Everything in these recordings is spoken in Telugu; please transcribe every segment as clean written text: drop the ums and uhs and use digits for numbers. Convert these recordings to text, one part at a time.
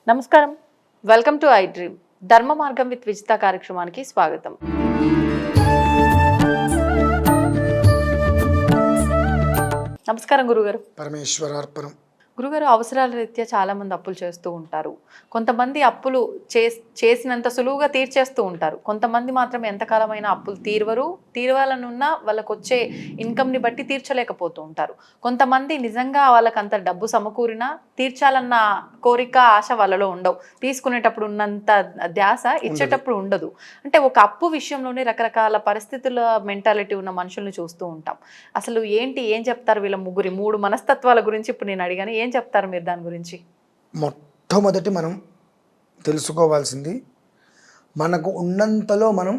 నమస్కారం, వెల్కమ్ టు ఐ డ్రీమ్. ధర్మ మార్గం విత్ విజిత కార్యక్రమానికి స్వాగతం. నమస్కారం గురుగారు. పరమేశ్వరార్పణం. గురుగారు, అవసరాల రీత్యా చాలా మంది అప్పులు చేస్తూ ఉంటారు. కొంతమంది అప్పులు చేసినంత సులువుగా తీర్చేస్తూ ఉంటారు. కొంతమంది మాత్రం ఎంతకాలమైన అప్పులు తీరవాలనున్నా వాళ్ళకు వచ్చే ఇన్కమ్ని బట్టి తీర్చలేకపోతూ ఉంటారు. కొంతమంది నిజంగా వాళ్ళకి అంత డబ్బు సమకూరినా తీర్చాలన్న కోరిక, ఆశ వాళ్ళలో ఉండవు. తీసుకునేటప్పుడు ఉన్నంత ధ్యాస ఇచ్చేటప్పుడు ఉండదు. అంటే ఒక అప్పు విషయంలోనే రకరకాల పరిస్థితుల మెంటాలిటీ ఉన్న మనుషుల్ని చూస్తూ ఉంటాం. అసలు ఏం చెప్తారు వీళ్ళ మూడు మనస్తత్వాల గురించి ఇప్పుడు నేను అడిగాను. ఏం చెప్తారు మీరు దాని గురించి? మొట్టమొదటి మనం తెలుసుకోవాల్సింది, మనకు ఉన్నంతలో మనం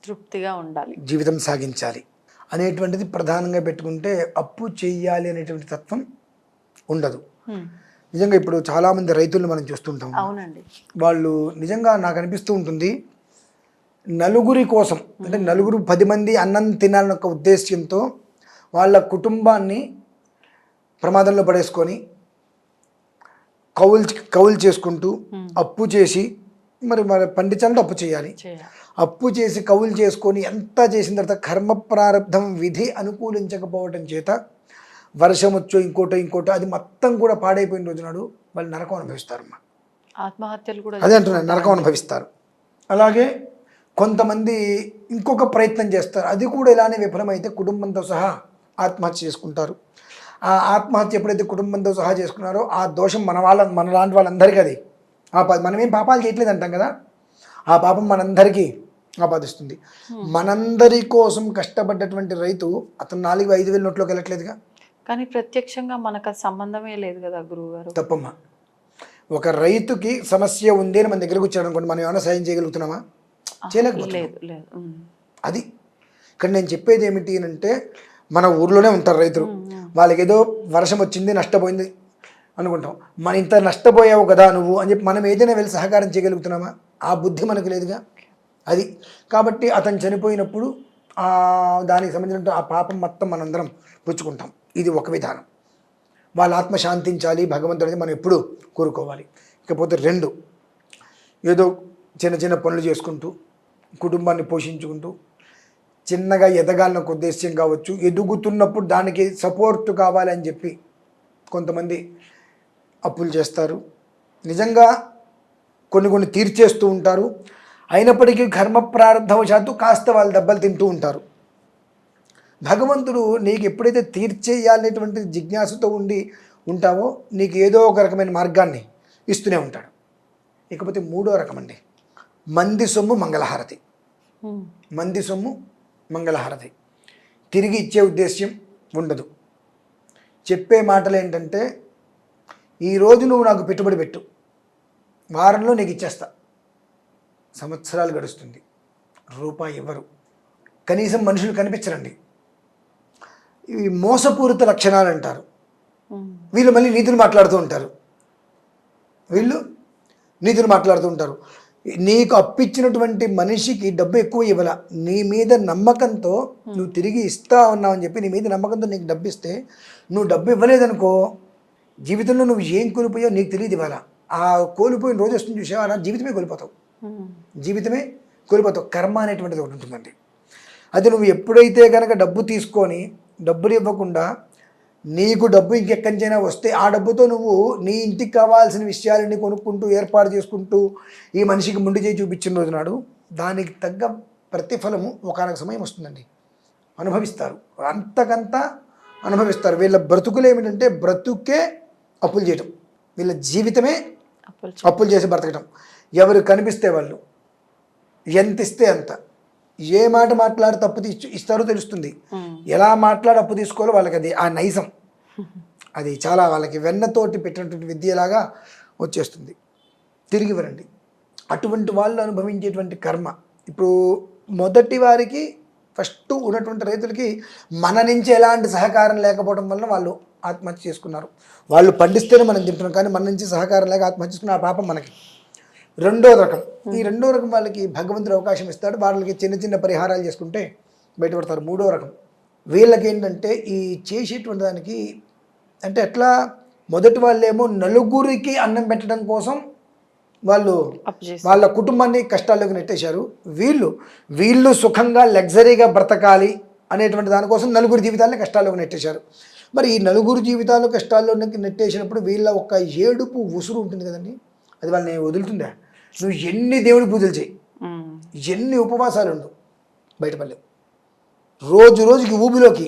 తృప్తిగా ఉండాలి, జీవితం సాగించాలి అనేటువంటిది ప్రధానంగా పెట్టుకుంటే అప్పు చెయ్యాలి అనేటువంటి తత్వం ఉండదు. నిజంగా ఇప్పుడు చాలామంది రైతులను మనం చూస్తుంటాం. అవునండి. వాళ్ళు నిజంగా నాకు అనిపిస్తూ ఉంటుంది, నలుగురి కోసం అంటే నలుగురు 10 మంది అన్నం తినాలన్న ఒక ఉద్దేశ్యంతో వాళ్ళ కుటుంబాన్ని ప్రమాదంలో పడేసుకొని కౌలు చేసుకుంటూ అప్పు చేసి మరి పండించాలంటే అప్పు చేయాలి. అప్పు చేసి కౌలు చేసుకొని ఎంత చేసిన తర్వాత కర్మ ప్రారంధం విధి అనుకూలించకపోవడం చేత వర్షం వచ్చో ఇంకోటో అది మొత్తం కూడా పాడైపోయిన రోజు నాడు వాళ్ళు నరకం అనుభవిస్తారు. ఆత్మహత్యలు కూడా అదే అంటున్నారు, నరకం అనుభవిస్తారు. అలాగే కొంతమంది ఇంకొక ప్రయత్నం చేస్తారు, అది కూడా ఇలానే విఫలమైతే కుటుంబంతో సహా ఆత్మహత్య చేసుకుంటారు. ఆ ఆత్మహత్య ఎప్పుడైతే కుటుంబంతో సహా చేసుకున్నారో ఆ దోషం మన లాంటి వాళ్ళందరికీ అది మనమేం పాపాలు చేయట్లేదు అంటాం కదా, ఆ పాపం మనందరికీ ఆపాదిస్తుంది. మనందరి కోసం కష్టపడ్డటువంటి రైతు అతను 4,000-5,000 నోట్లోకి వెళ్ళట్లేదుగా. కానీ ప్రత్యక్షంగా మనకు సంబంధమే లేదు కదా గురువు గారు. తప్పమ్మా. ఒక రైతుకి సమస్య ఉంది అని మన దగ్గరకు వచ్చాడు అనుకోండి, మనం ఏమైనా సాయం చేయగలుగుతున్నామా? చేయలేకపోతున్నాం. అది ఇక్కడ నేను చెప్పేది ఏమిటి అంటే, మన ఊర్లోనే ఉంటారు రైతులు, వాళ్ళకి ఏదో వర్షం వచ్చింది నష్టపోయింది అనుకుంటాం. మన ఇంత నష్టపోయావు కదా నువ్వు అని చెప్పి మనం ఏదైనా వెళ్ళి సహకారం చేయగలుగుతున్నామా? ఆ బుద్ధి మనకు లేదుగా. అది కాబట్టి అతను చనిపోయినప్పుడు దానికి సంబంధించిన ఆ పాపం మొత్తం మనందరం పుచ్చుకుంటాం. ఇది ఒక విధానం. వాళ్ళ ఆత్మ శాంతించాలి, భగవంతుడిని మనం ఎప్పుడూ కోరుకోవాలి. ఇకపోతే 2, ఏదో చిన్న పనులు చేసుకుంటూ కుటుంబాన్ని పోషించుకుంటూ చిన్నగా ఎదగాలని ఒక ఉద్దేశ్యం కావచ్చు, ఎదుగుతున్నప్పుడు దానికి సపోర్ట్ కావాలని చెప్పి కొంతమంది అప్పులు చేస్తారు. నిజంగా కొన్ని తీర్చేస్తూ ఉంటారు. అయినప్పటికీ కర్మ ప్రారంధవశాత్తు కాస్త వాళ్ళు దెబ్బలు తింటూ ఉంటారు. భగవంతుడు నీకు ఎప్పుడైతే తీర్చేయాలనేటువంటి జిజ్ఞాసతో ఉంటావో నీకు ఏదో ఒక రకమైన మార్గాన్ని ఇస్తూనే ఉంటాడు. ఇకపోతే 3వ రకం అండి, మంది సొమ్ము మంగళహారతి. మంది సొమ్ము మంగళహారతి తిరిగి ఇచ్చే ఉద్దేశ్యం ఉండదు. చెప్పే మాటలు ఏంటంటే, ఈరోజు నువ్వు నాకు పెట్టుబడి పెట్టు, వారంలో నీకు ఇచ్చేస్తా. సంవత్సరాలు గడుస్తుంది, రూపాయి ఇవ్వరు. కనీసం మనుషులు కనిపించరండి. ఇవి మోసపూరిత లక్షణాలు అంటారు. వీళ్ళు మళ్ళీ నీతులు మాట్లాడుతూ ఉంటారు. నీకు అప్పిచ్చినటువంటి మనిషికి డబ్బు ఎక్కువ ఇవ్వాల, నీ మీద నమ్మకంతో నువ్వు తిరిగి ఇస్తా ఉన్నావు అని చెప్పి నీ మీద నమ్మకంతో నీకు డబ్బు ఇస్తే, నువ్వు డబ్బు ఇవ్వలేదనుకో జీవితంలో నువ్వు ఏం కోల్పోయావు నీకు తెలియదు. ఇవ్వాల ఆ కోల్పోయిన రోజు వస్తుంది చూసావా, జీవితమే కోల్పోతావు. కర్మ అనేటువంటిది ఒకటి ఉంటుందండి. అది నువ్వు ఎప్పుడైతే కనుక డబ్బు తీసుకొని డబ్బులు ఇవ్వకుండా నీకు డబ్బు ఇంకెక్కడి నుంచైనా వస్తే ఆ డబ్బుతో నువ్వు నీ ఇంటికి కావాల్సిన విషయాలని కొనుక్కుంటూ ఏర్పాటు చేసుకుంటూ ఈ మనిషికి ముందు చేయి చూపించిన రోజు నాడు దానికి తగ్గ ప్రతిఫలము ఒకనొక సమయం వస్తుందండి. అనుభవిస్తారు, అంతకంతా అనుభవిస్తారు. వీళ్ళ బ్రతుకులు ఏమిటంటే బ్రతుకే అప్పులు చేయటం, వీళ్ళ జీవితమే అప్పులు చేసి బ్రతకటం. ఎవరు కనిపిస్తే వాళ్ళు ఎంత ఇస్తే అంత, ఏ మాట మాట్లాడితే అప్పు ఇస్తారో తెలుస్తుంది, ఎలా మాట్లాడి అప్పు తీసుకోవాలో వాళ్ళకి అది ఆ నైజం, అది చాలా వాళ్ళకి వెన్నతోటి పెట్టినటువంటి విద్యలాగా వచ్చేస్తుంది. తిరిగి ఇవ్వరండి. అటువంటి వాళ్ళు అనుభవించేటువంటి కర్మ. ఇప్పుడు మొదటి వారికి ఫస్ట్ ఉన్నటువంటి రైతులకి మన నుంచి ఎలాంటి సహకారం లేకపోవడం వల్ల వాళ్ళు ఆత్మహత్య చేసుకున్నారు. వాళ్ళు పండిస్తేనే మనం తింటున్నాం, కానీ మన నుంచి సహకారం లేక ఆత్మహత్య చేసుకున్న ఆ పాపం మనకి. 2వ రకం, ఈ 2వ రకం వాళ్ళకి భగవంతుడు అవకాశం ఇస్తాడు, వాళ్ళకి చిన్న పరిహారాలు చేసుకుంటే బయటపడతారు. 3వ రకం వీళ్ళకి ఏంటంటే ఈ చేసేటువంటి దానికి అంటే ఎట్లా, మొదటి వాళ్ళేమో నలుగురికి అన్నం పెట్టడం కోసం వాళ్ళు అప్పు చేసి వాళ్ళ కుటుంబాన్ని కష్టాల్లోకి నెట్టేశారు. వీళ్ళు సుఖంగా లగ్జరీగా బ్రతకాలి అనేటువంటి దానికోసం నలుగురు జీవితాలని కష్టాల్లోకి నెట్టేశారు. మరి ఈ నలుగురు జీవితాలు కష్టాల్లో నెట్టేసినప్పుడు వీళ్ళ ఒక ఏడుపు ఉసురు ఉంటుంది కదండి, అది వాళ్ళని వదులుతుందా? నువ్వు ఎన్ని దేవుడి పూజలు చేయి, ఎన్ని ఉపవాసాలు ఉండు, బయటపడలేవు. రోజుకి ఊబిలోకి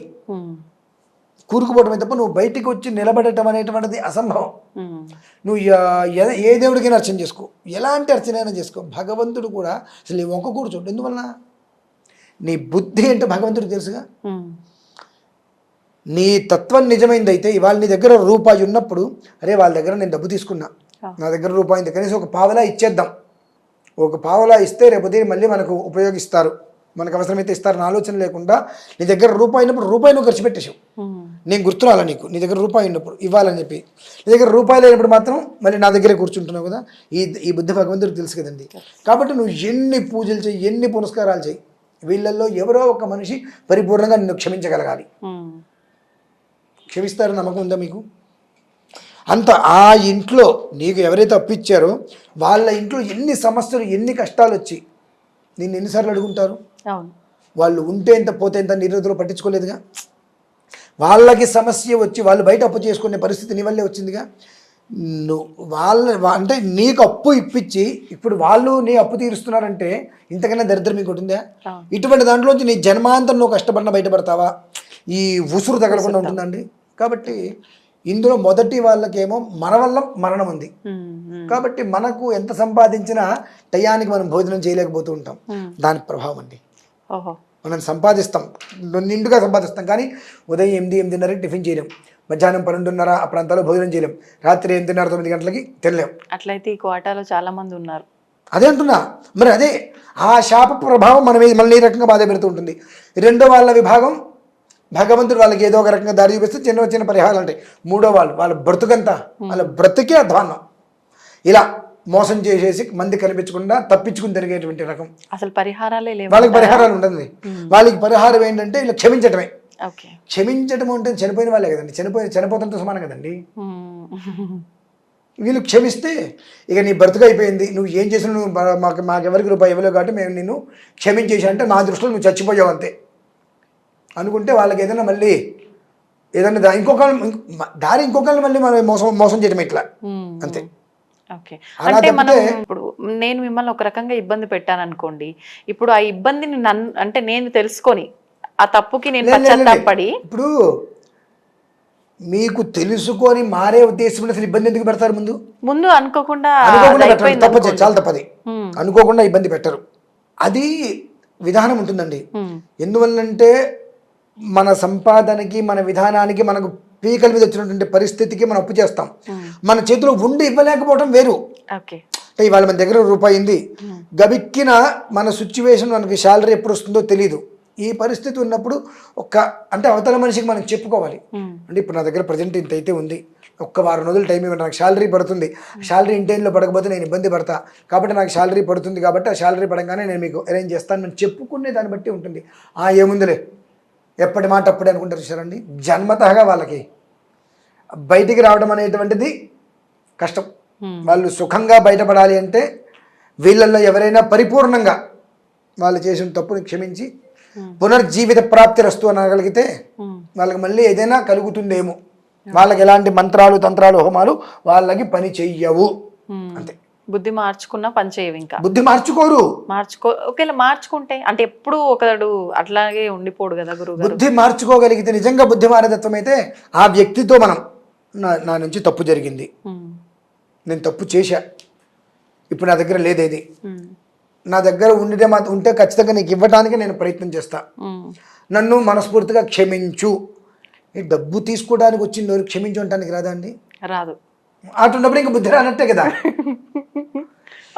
కూరుకుపోవటమే తప్ప నువ్వు బయటికి వచ్చి నిలబడటం అనేటువంటిది అసంభవం. నువ్వు ఏ దేవుడికైనా అర్చన చేసుకో, ఎలాంటి అర్చన అయినా చేసుకో, భగవంతుడు కూడా అసలు ఒక్క కూర్చోడు. ఎందువలన? నీ బుద్ధి ఏంటో భగవంతుడికి తెలుసుగా. నీ తత్వం నిజమైందైతే ఇవాళ నీ దగ్గర రూపాయి ఉన్నప్పుడు, అరే వాళ్ళ దగ్గర నేను డబ్బు తీసుకున్నా, నా దగ్గర రూపాయి ఉంది, కనీసం ఒక పావలా ఇచ్చేద్దాం, ఒక పావలా ఇస్తే రేపు మళ్ళీ మనకు ఉపయోగిస్తారు, మనకు అవసరమైతే ఇస్తారని ఆలోచన లేకుండా నీ దగ్గర రూపాయి ఉన్నప్పుడు రూపాయి నువ్వు ఖర్చు పెట్టేసావు. నేను గుర్తురాలా నీకు, నీ దగ్గర రూపాయి ఉన్నప్పుడు ఇవ్వాలని చెప్పి, నీ దగ్గర రూపాయి లేనప్పుడు మాత్రం మళ్ళీ నా దగ్గరే కూర్చుంటున్నావు కదా. ఈ బుద్ధి భగవంతుడికి తెలుసు కదండి. కాబట్టి నువ్వు ఎన్ని పూజలు చేయి, ఎన్ని పునస్కారాలు చేయి, వీళ్ళల్లో ఎవరో ఒక మనిషి పరిపూర్ణంగా నిన్ను క్షమించగలగాలి. క్షమిస్తారని నమ్మకం ఉందా మీకు? అంత ఆ ఇంట్లో నీకు ఎవరైతే అప్పిచ్చారో వాళ్ళ ఇంట్లో ఎన్ని సమస్యలు, ఎన్ని కష్టాలు వచ్చి నిన్ను ఎన్నిసార్లు అడుగుంటారు? వాళ్ళు ఉంటే ఎంత పోతే ఎంత నిర్ణయంలో పట్టించుకోలేదుగా. వాళ్ళకి సమస్య వచ్చి వాళ్ళు బయట అప్పు చేసుకునే పరిస్థితి నీ వల్లే వచ్చిందిగా. అంటే నీకు అప్పు ఇప్పించి ఇప్పుడు వాళ్ళు నీ అప్పు తీరుస్తున్నారంటే ఇంతకన్నా దరిద్రం మీకు ఉంటుందా? ఇటువంటి దాంట్లోంచి నీ జన్మాంతం నువ్వు కష్టపడిన బయటపడతావా? ఈ ఉసురు తగలకుండా ఉంటుందండి. కాబట్టి ఇందులో మొదటి వాళ్ళకేమో మన వల్ల మరణం ఉంది. కాబట్టి మనకు ఎంత సంపాదించినా టయానికి మనం భోజనం చేయలేకపోతూ ఉంటాం. దాని ప్రభావం అండి. మనం సంపాదిస్తాం, నిండుగా సంపాదిస్తాం, కానీ ఉదయం 8-8:30 టిఫిన్ చేయలేం, మధ్యాహ్నం 12:30 ఆ ప్రాంతాల్లో భోజనం చేయలేం, రాత్రి 8:30-9 గంటలకి తినలేం. అట్లయితే ఈ కోటాలో చాలా మంది ఉన్నారు. అదే అంటున్నా. మరి అదే ఆ శాప ప్రభావం మనల్ని ఈ రకంగా బాధ పెడుతూ ఉంటుంది. రెండో వాళ్ళ విభాగం భగవంతుడు వాళ్ళకి ఏదో ఒక రకంగా దారి చూపిస్తే చిన్న పరిహారాలు ఉంటాయి. మూడో వాళ్ళ బ్రతుకంతా, వాళ్ళ బ్రతుకే అధ్వాన్నం. ఇలా మోసం చేసేసి మంది కనిపించకుండా తప్పించుకుని తిరిగేటువంటి రకం. అసలు పరిహారాలే లేవు వాళ్ళకి. పరిహారాలు ఉండదు. వాళ్ళకి పరిహారం ఏంటంటే ఇలా క్షమించటమే. క్షమించటం అంటే చనిపోయిన వాళ్ళే కదండి, చనిపోతంతో సమానం కదండి. వీళ్ళు క్షమిస్తే ఇక నీ బ్రతుకు అయిపోయింది, నువ్వు ఏం చేసినా నువ్వు మాకెవరికి రూపాయి ఇవ్వలేవు కాబట్టి మేము నిన్ను క్షమించేసి అంటే మా దృష్టిలో నువ్వు చచ్చిపోయావు అంతే అనుకుంటే వాళ్ళకి ఏదైనా మళ్ళీ ఏదైనా ఇంకొకరిని మళ్ళీ మనం మోసం చేయడం ఇట్లా అంతే. ఓకే, అంటే మనం ఇప్పుడు నేను మిమ్మల్ని ఒక రకంగా ఇబ్బంది పెట్టాను అనుకోండి, ఇప్పుడు ఆ ఇబ్బందిని అంటే నేను తెలుసుకొని ఆ తప్పుకి నేను పశ్చాత్తాపడి, ఇప్పుడు మీకు తెలుసుకొని మారే ఉద్దేశం అసలు ఇబ్బంది ఎందుకు పెడతారు? ముందు అనుకోకుండా తప్పదు, చాలా తప్పది. అనుకోకుండా ఇబ్బంది పెట్టరు, అది విధానం ఉంటుందండి. ఎందువల్లంటే మన సంపాదనకి, మన విధానానికి, మనకు పీకల మీద వచ్చినటువంటి పరిస్థితికి మనం అప్పు చేస్తాం. మన చేతిలో ఉండి ఇవ్వలేకపోవడం వేరు. అంటే ఇవాళ మన దగ్గర రూపాయి ఉంది, గబిక్కిన మన సిచ్యువేషన్, మనకి శాలరీ ఎప్పుడు వస్తుందో తెలియదు. ఈ పరిస్థితి ఉన్నప్పుడు అంటే అవతల మనిషికి మనం చెప్పుకోవాలి. అంటే ఇప్పుడు నా దగ్గర ప్రజెంట్ ఇంత అయితే ఉంది, ఒక్క వారం రోజులు టైం ఇవ్వండి, నాకు శాలరీ పడుతుంది, శాలరీ ఇంటైన్లో పడకపోతే నేను ఇబ్బంది పడతా, కాబట్టి నాకు శాలరీ పడుతుంది, కాబట్టి ఆ శాలరీ పడంగానే నేను మీకు అరేంజ్ చేస్తాను, మనం చెప్పుకునే దాన్ని బట్టి ఉంటుంది. ఏముందిలే ఎప్పటి మాట అప్పుడే అనుకుంటారు చూసారండి. జన్మతగా వాళ్ళకి బయటికి రావడం అనేటువంటిది కష్టం. వాళ్ళు సుఖంగా బయటపడాలి అంటే వీళ్ళల్లో ఎవరైనా పరిపూర్ణంగా వాళ్ళు చేసిన తప్పుని క్షమించి పునర్జీవిత ప్రాప్తి రస్తు అనగలిగితే వాళ్ళకి మళ్ళీ ఏదైనా కలుగుతుందేమో. వాళ్ళకి ఎలాంటి మంత్రాలు, తంత్రాలు, హోమాలు వాళ్ళకి పని చెయ్యవు అంతే. బుద్ధి మార్చుకున్నా పని చేయవు. ఇంకా బుద్ధి మార్చుకోరు. ఒకవేళ మార్చుకుంటే అంటే ఎప్పుడు ఒకడు అట్లాగే ఉండిపోడు కదా గురువు. బుద్ధి మార్చుకోగలిగితే, నిజంగా బుద్ధి మారేదత్వం అయితే ఆ వ్యక్తితో మనం నా నుంచి తప్పు జరిగింది, నేను తప్పు చేశా, ఇప్పుడు నా దగ్గర లేదేది, నా దగ్గర ఉంటే ఖచ్చితంగా నీకు ఇవ్వడానికి నేను ప్రయత్నం చేస్తా, నన్ను మనస్ఫూర్తిగా క్షమించు. ఈ డబ్బు తీసుకోవడానికి వచ్చింది క్షమించు అంటానికి రాదా అండి? రాదు. అటున్నప్పుడు ఇంకా బుద్ధి రానట్టే కదా.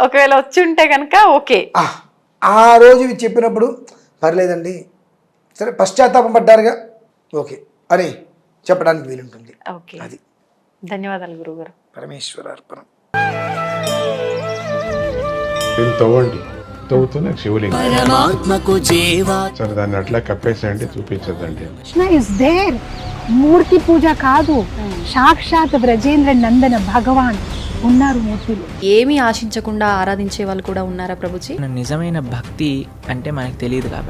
ఒకవేళ వచ్చి ఉంటే కనుక ఓకే, ఆ రోజు చెప్పినప్పుడు పర్లేదండి, సరే పశ్చాత్తాపం పడ్డారుగా, ఓకే అని చెప్పడానికి వీలుంటుంది. అది. ధన్యవాదాలు గురుగారు. పరమేశ్వర అర్పణం. తవ్వండి, తవ్వుతూనే శివలింగం సరే దాన్ని అట్లా కప్పేసేయండి, చూపించదండి. Krishna is there. మూర్తి పూజ కాదు, సాక్షాత్ బ్రజేంద్ర నందన భగవాన్. ఉన్నారు మూర్తులు. ఏమీ ఆశించకుండా ఆరాధించే వాళ్ళు కూడా ఉన్నారా ప్రభుజీ? నిజమైన భక్తి అంటే మనకు తెలియదు కాబట్టి